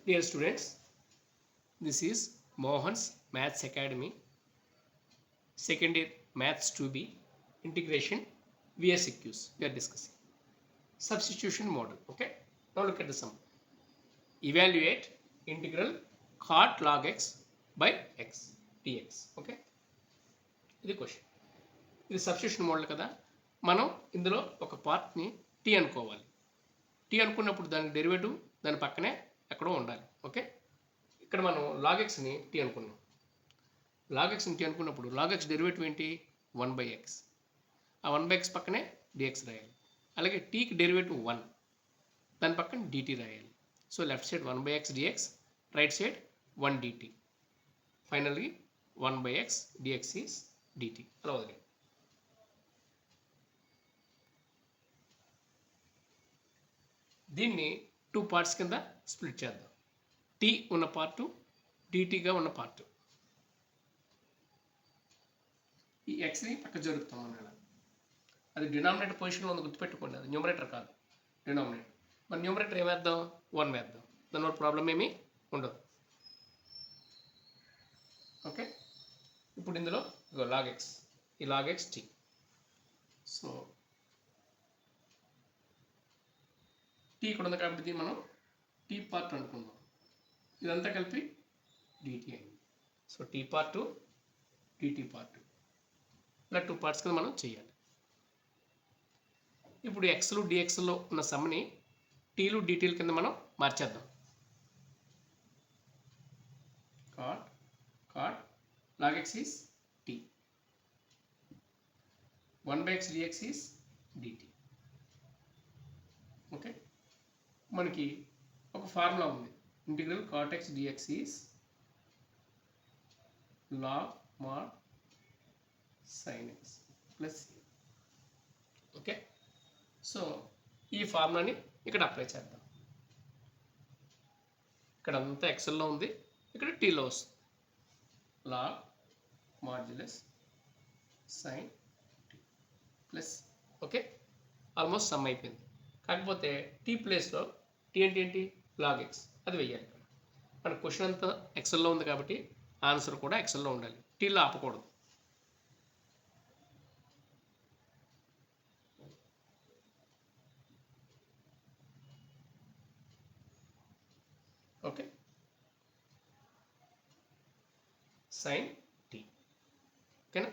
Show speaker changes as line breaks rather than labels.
Dear students, this is Mohan's Maths Academy, second year Maths 2B, integration VSEQs we are discussing. Substitution model, okay? Now look at the sum. Evaluate integral cot log x by x dx, okay? ఇది question. ఇది substitution model కదా. మనం ఇందులో ఒక పార్ట్ని tea అనుకోవాలి. Tea అనుకున్నప్పుడు దాని డెరివేటివ్ దాని పక్కనే ఎక్కడో ఉండాలి, ఓకే? ఇక్కడ మనం లాగ్ ఎక్స్ని టీ అనుకున్నాం. లాగ్ ఎక్స్ని టీ అనుకున్నప్పుడు లాగ్ ఎక్స్ డెరివేటివ్ ఏంటి? 1/x. ఆ 1/x పక్కనే డిఎక్స్ రాయాలి. అలాగే టీకి డెరివేటివ్ 1, దాని పక్కన డిటీ రాయాలి. So left side 1/x dx, right side 1 dt. Finally 1/x dx is dt. అలా వదిలేదు. దీన్ని 2 పార్ట్స్ కింద స్ప్లిట్ చేద్దాం. టీ ఉన్న పార్టు, డిటీగా ఉన్న పార్టు. ఈ ఎక్స్ని పక్క జరుపుతాం అన్నాడు. అది డినామినేటర్ పొజిషన్లో ఉంది, గుర్తుపెట్టుకోండి. అది న్యూమరేటర్ కాదు, డినామినేటర్. మన న్యూమరేటర్ ఏమేద్దాం? 1 వేద్దాం. దానివల్ల ప్రాబ్లం ఏమీ ఉండదు, ఓకే? ఇప్పుడు ఇందులో లాగ్ ఎక్స్, ఈ log x t. So t ఇక్కడ ఉంది కాబట్టి మనం టీ పార్ట్ అనుకుందాం. ఇదంతా కలిపి డిటీ అయింది. So t part, dt part, ఇలా 2 పార్ట్స్ కింద మనం చేయాలి. ఇప్పుడు ఎక్స్లు డిఎక్స్లో ఉన్న సమ్ని టీలు డిటీల కింద మనం మార్చేద్దాం. Cot cot log x is t, 1/x dx is dt, okay? మనకి ఒక ఫార్ములా ఉంది. Integral cot x dx is log mod sine x plus, okay? So ఈ ఫార్ములాని ఇక్కడ అప్లై చేద్దాం. ఇక్కడ అంతా ఎక్సెల్లో ఉంది, ఇక్కడ టీలో వస్తుంది. Log modulus sine t plus, okay? Almost sum అయిపోయింది. కాకపోతే టీ ప్లేస్లో టీ అంటే ఏంటి? లాగ్ ఎక్స్, అది వెయ్యాలి. మన క్వశ్చన్ అంతా ఎక్సెల్లో ఉంది కాబట్టి ఆన్సర్ కూడా ఎక్సెల్లో ఉండాలి, టీలో ఆపకూడదు. ఓకే, సైన్ టీ, ఓకేనా?